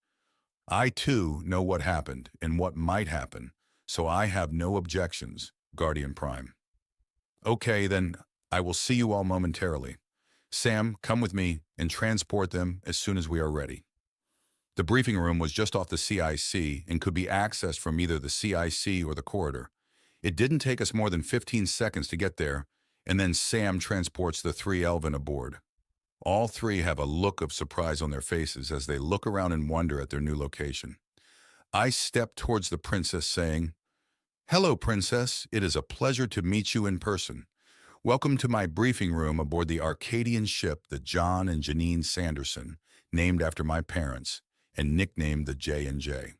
I too know what happened and what might happen, so I have no objections, Guardian Prime. Okay, then I will see you all momentarily. Sam, come with me and transport them as soon as we are ready. The briefing room was just off the CIC and could be accessed from either the CIC or the corridor. It didn't take us more than 15 seconds to get there, and then Sam transports the 3 Elven aboard. All 3 have a look of surprise on their faces as they look around in wonder at their new location. I step towards the princess saying, Hello, Princess. It is a pleasure to meet you in person. Welcome to my briefing room aboard the Arcadian ship, the John and Janine Sanderson, named after my parents, and nicknamed the J&J.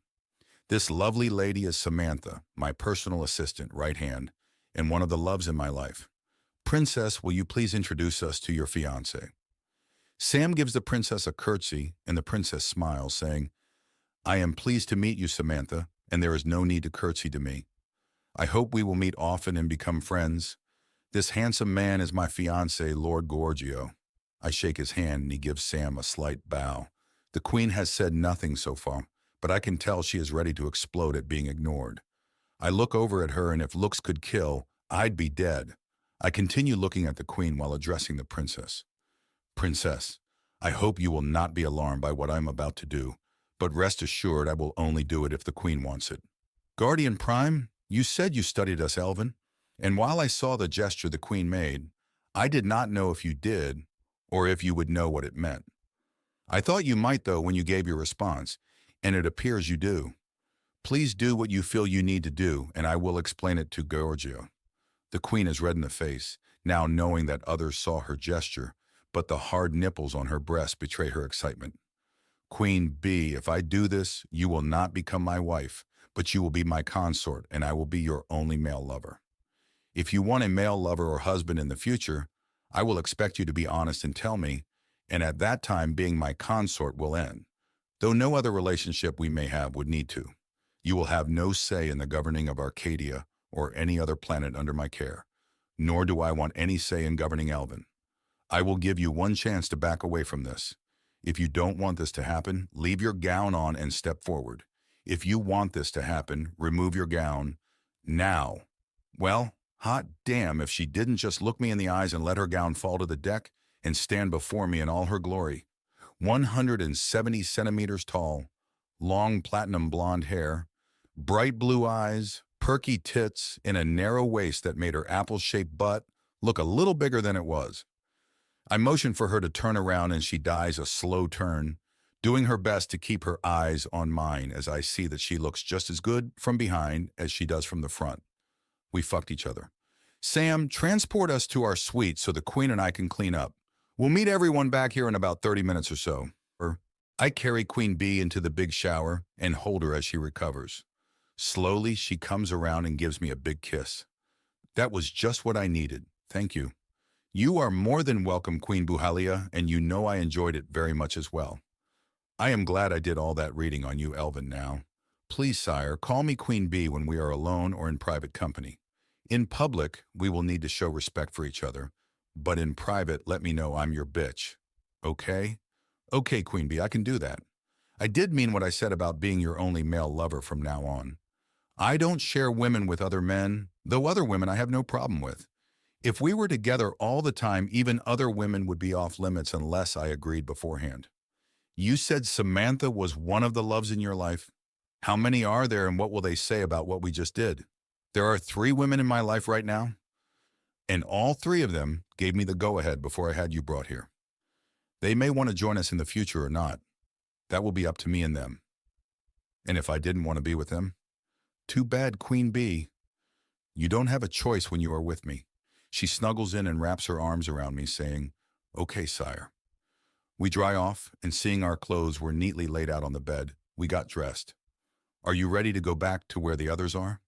This lovely lady is Samantha, my personal assistant, right hand, and one of the loves in my life. Princess, will you please introduce us to your fiancé? Sam gives the princess a curtsy, and the princess smiles, saying, I am pleased to meet you, Samantha, and there is no need to curtsy to me. I hope we will meet often and become friends. This handsome man is my fiancé, Lord Gorgio. I shake his hand, and he gives Sam a slight bow. The queen has said nothing so far, but I can tell she is ready to explode at being ignored. I look over at her, and if looks could kill, I'd be dead. I continue looking at the queen while addressing the princess. Princess, I hope you will not be alarmed by what I'm about to do, but rest assured I will only do it if the queen wants it. Guardian Prime, you said you studied us Elven, and while I saw the gesture the queen made, I did not know if you did or if you would know what it meant. I thought you might, though, when you gave your response, and it appears you do. Please do what you feel you need to do, and I will explain it to Gorgio. The queen is red in the face, now knowing that others saw her gesture, but the hard nipples on her breast betray her excitement. Queen Bee, if I do this, you will not become my wife, but you will be my consort, and I will be your only male lover. If you want a male lover or husband in the future, I will expect you to be honest and tell me, and at that time being my consort will end, though no other relationship we may have would need to. You will have no say in the governing of Arcadia or any other planet under my care, nor do I want any say in governing Elven. I will give you one chance to back away from this. If you don't want this to happen, leave your gown on and step forward. If you want this to happen, remove your gown now. Well, hot damn if she didn't just look me in the eyes and let her gown fall to the deck and stand before me in all her glory. 170 centimeters tall, long platinum blonde hair, bright blue eyes, perky tits, and a narrow waist that made her apple-shaped butt look a little bigger than it was. I motioned for her to turn around and she dies a slow turn, doing her best to keep her eyes on mine as I see that she looks just as good from behind as she does from the front. We fucked each other. Sam, transport us to our suite so the Queen and I can clean up. We'll meet everyone back here in about 30 minutes or so. I carry Queen Bee into the big shower and hold her as she recovers. Slowly, she comes around and gives me a big kiss. That was just what I needed. Thank you. You are more than welcome, Queen Buhalia, and you know I enjoyed it very much as well. I am glad I did all that reading on you, Elven, now. Please, sire, call me Queen Bee when we are alone or in private company. In public, we will need to show respect for each other, but in private, let me know I'm your bitch. Okay? Okay, Queen Bee, I can do that. I did mean what I said about being your only male lover from now on. I don't share women with other men, though other women I have no problem with. If we were together all the time, even other women would be off limits unless I agreed beforehand. You said Samantha was one of the loves in your life. How many are there and what will they say about what we just did? There are 3 women in my life right now, and all 3 of them gave me the go-ahead before I had you brought here. They may want to join us in the future or not. That will be up to me and them. And if I didn't want to be with them, too bad, Queen Bee. You don't have a choice when you are with me. She snuggles in and wraps her arms around me, saying, Okay, sire. We dry off, and seeing our clothes were neatly laid out on the bed, we got dressed. Are you ready to go back to where the others are?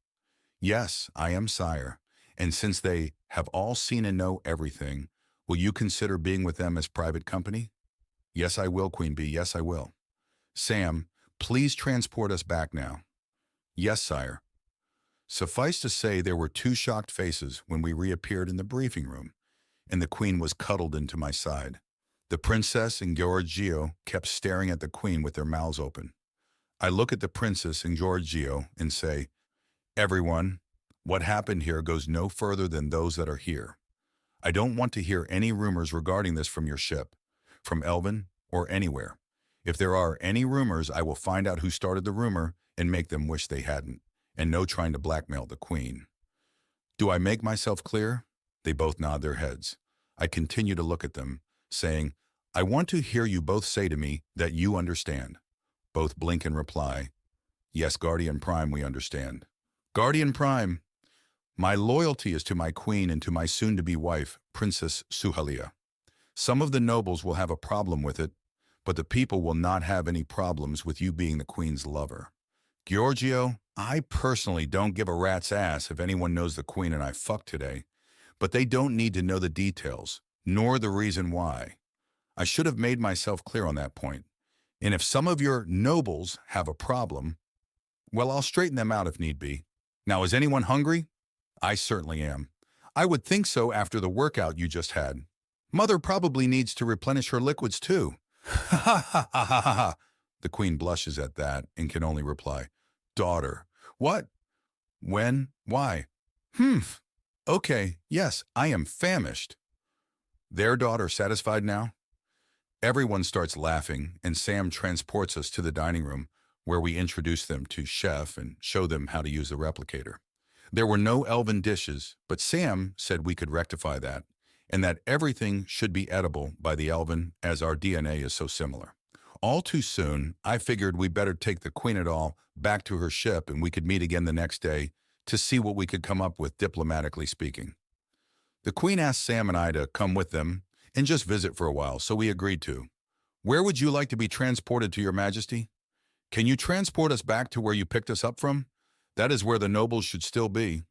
Yes, I am, sire. And since they have all seen and know everything, will you consider being with them as private company? Yes, I will, Queen Bee. Yes, I will. Sam, please transport us back now. Yes, sire. Suffice to say, there were 2 shocked faces when we reappeared in the briefing room, and the Queen was cuddled into my side. The Princess and Giorgio kept staring at the Queen with their mouths open. I look at the Princess and Giorgio and say, Everyone, what happened here goes no further than those that are here. I don't want to hear any rumors regarding this from your ship, from Elven, or anywhere. If there are any rumors, I will find out who started the rumor and make them wish they hadn't. And no trying to blackmail the Queen. Do I make myself clear? They both nod their heads. I continue to look at them, saying, I want to hear you both say to me that you understand. Both blink and reply, Yes, Guardian Prime, we understand. Guardian Prime, my loyalty is to my Queen and to my soon-to-be wife, Princess Suhalia. Some of the nobles will have a problem with it, but the people will not have any problems with you being the Queen's lover. Giorgio, I personally don't give a rat's ass if anyone knows the Queen and I fucked today, but they don't need to know the details, nor the reason why. I should have made myself clear on that point. And if some of your nobles have a problem, well, I'll straighten them out if need be. Now, is anyone hungry? I certainly am. I would think so after the workout you just had. Mother probably needs to replenish her liquids too. Ha ha ha ha ha ha. The Queen blushes at that and can only reply, Daughter. What? When? Why? Okay, yes, I am famished. Their daughter satisfied now? Everyone starts laughing, and Sam transports us to the dining room, where we introduce them to Chef and show them how to use the replicator. There were no Elven dishes, but Sam said we could rectify that, and that everything should be edible by the Elven as our DNA is so similar. All too soon, I figured we better take the Queen et al. Back to her ship and we could meet again the next day to see what we could come up with diplomatically speaking. The Queen asked Sam and I to come with them and just visit for a while, so we agreed to. Where would you like to be transported to, Your Majesty? Can you transport us back to where you picked us up from? That is where the nobles should still be.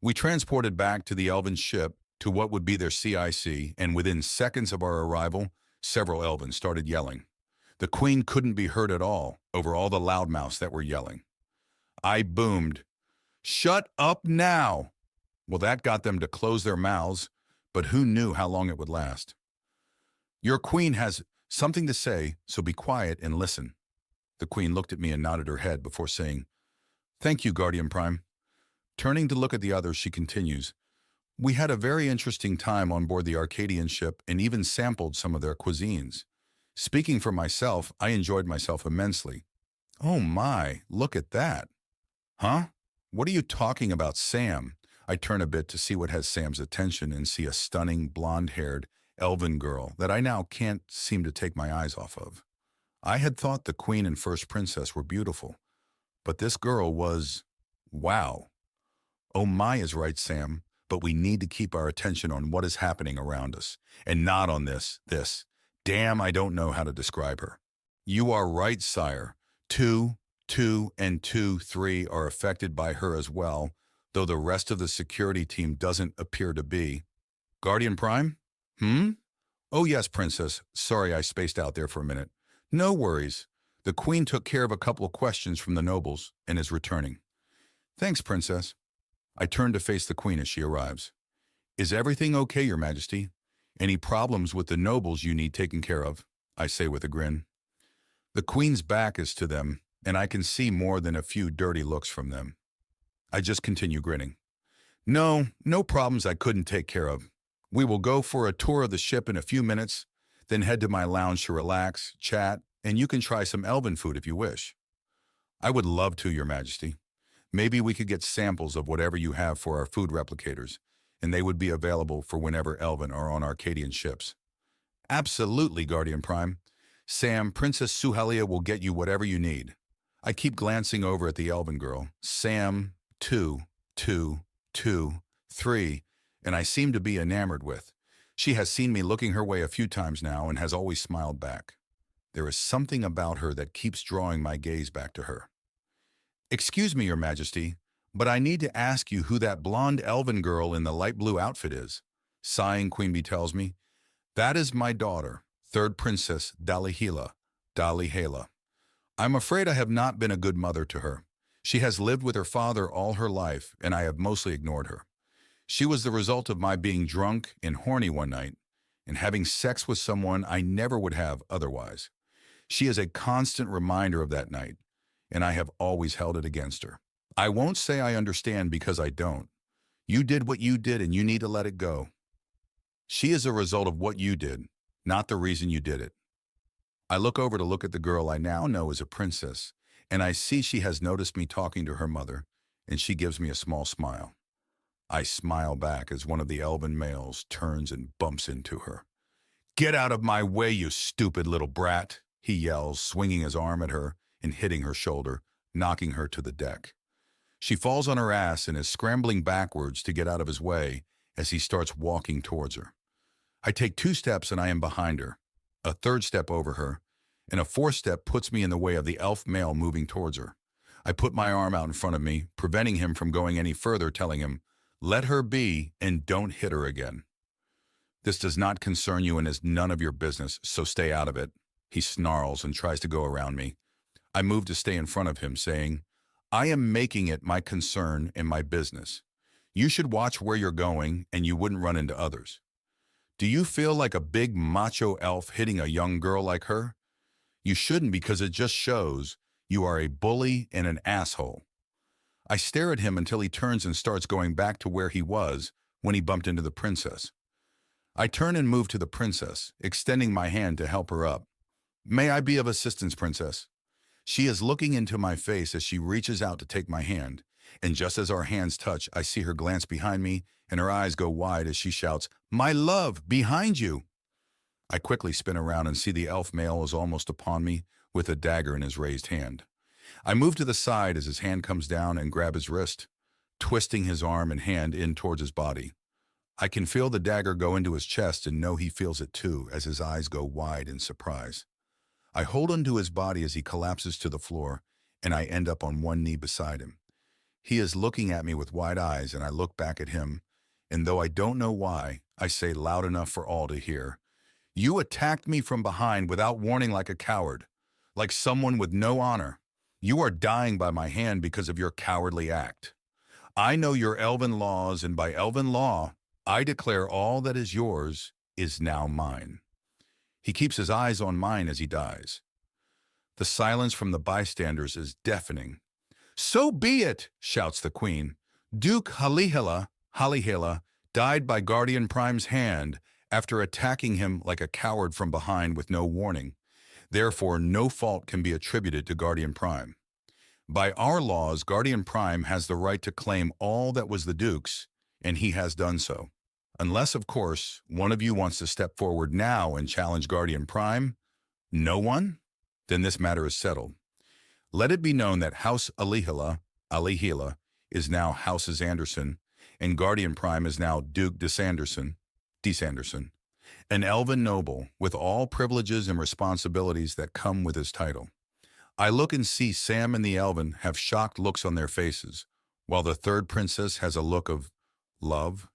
We transported back to the Elven ship, to what would be their CIC, and within seconds of our arrival, several Elven started yelling. The Queen couldn't be heard at all over all the loudmouths that were yelling. I boomed, "Shut up now!" Well, that got them to close their mouths, but who knew how long it would last? "Your Queen has something to say, so be quiet and listen." The Queen looked at me and nodded her head before saying, "Thank you, Guardian Prime." Turning to look at the others, she continues, "We had a very interesting time on board the Arcadian ship and even sampled some of their cuisines. Speaking for myself, I enjoyed myself immensely." "Oh my, look at that." "Huh? What are you talking about, Sam?" I turn a bit to see what has Sam's attention and see a stunning, blonde-haired, elven girl that I now can't seem to take my eyes off of. I had thought the Queen and First Princess were beautiful, but this girl was, wow. "Oh my is right, Sam, but we need to keep our attention on what is happening around us, and not on this. Damn, I don't know how to describe her." "You are right, sire. 2, 2, and 2, 3 are affected by her as well, though the rest of the security team doesn't appear to be." "Guardian Prime? Oh yes, Princess. Sorry I spaced out there for a minute." "No worries. The Queen took care of a couple of questions from the nobles and is returning." "Thanks, Princess." I turn to face the Queen as she arrives. "Is everything okay, Your Majesty? Any problems with the nobles you need taken care of?" I say with a grin. The Queen's back is to them, and I can see more than a few dirty looks from them. I just continue grinning. No problems I couldn't take care of. We will go for a tour of the ship in a few minutes, then head to my lounge to relax, chat, and you can try some elven food if you wish." "I would love to, Your Majesty. Maybe we could get samples of whatever you have for our food replicators, and they would be available for whenever Elven are on Arcadian ships." "Absolutely, Guardian Prime. Sam, Princess Suhalia will get you whatever you need." I keep glancing over at the Elven girl. Sam, 2, 2, 2, 3, and I seem to be enamored with. She has seen me looking her way a few times now and has always smiled back. There is something about her that keeps drawing my gaze back to her. "Excuse me, Your Majesty, but I need to ask you who that blonde elven girl in the light blue outfit is." Sighing, Queen Bee tells me, "That is my daughter, Third Princess Dalihela. I'm afraid I have not been a good mother to her. She has lived with her father all her life, and I have mostly ignored her. She was the result of my being drunk and horny one night and having sex with someone I never would have otherwise. She is a constant reminder of that night, and I have always held it against her. I won't say I understand because I don't. You did what you did and you need to let it go. She is a result of what you did, not the reason you did it." I look over to look at the girl I now know is a princess, and I see she has noticed me talking to her mother, and she gives me a small smile. I smile back as one of the elven males turns and bumps into her. "Get out of my way, you stupid little brat," he yells, swinging his arm at her and hitting her shoulder, knocking her to the deck. She falls on her ass and is scrambling backwards to get out of his way as he starts walking towards her. I take 2 steps and I am behind her, a 3rd step over her, and a 4th step puts me in the way of the elf male moving towards her. I put my arm out in front of me, preventing him from going any further, telling him, "Let her be and don't hit her again." "This does not concern you and is none of your business, so stay out of it." He snarls and tries to go around me. I move to stay in front of him, saying, "I am making it my concern and my business. You should watch where you're going and you wouldn't run into others. Do you feel like a big macho elf hitting a young girl like her? You shouldn't, because it just shows you are a bully and an asshole." I stare at him until he turns and starts going back to where he was when he bumped into the princess. I turn and move to the princess, extending my hand to help her up. "May I be of assistance, Princess?" She is looking into my face as she reaches out to take my hand, and just as our hands touch, I see her glance behind me and her eyes go wide as she shouts, "My love, behind you!" I quickly spin around and see the elf male is almost upon me with a dagger in his raised hand. I move to the side as his hand comes down and grab his wrist, twisting his arm and hand in towards his body. I can feel the dagger go into his chest and know he feels it too as his eyes go wide in surprise. I hold onto his body as he collapses to the floor, and I end up on one knee beside him. He is looking at me with wide eyes, and I look back at him, and though I don't know why, I say loud enough for all to hear. You attacked me from behind without warning like a coward, like someone with no honor. You are dying by my hand because of your cowardly act. I know your elven laws, and by elven law, I declare all that is yours is now mine. He keeps his eyes on mine as he dies. The silence from the bystanders is deafening. So be it, shouts the queen. Duke Halihela died by Guardian Prime's hand after attacking him like a coward from behind with no warning. Therefore, no fault can be attributed to Guardian Prime. By our laws, Guardian Prime has the right to claim all that was the Duke's, and he has done so. Unless, of course, one of you wants to step forward now and challenge Guardian Prime. No one? Then this matter is settled. Let it be known that House Alihila is now Houses Anderson, and Guardian Prime is now Duke de Sanderson, an elven noble with all privileges and responsibilities that come with his title. I look and see Sam and the elven have shocked looks on their faces, while the third princess has a look of love,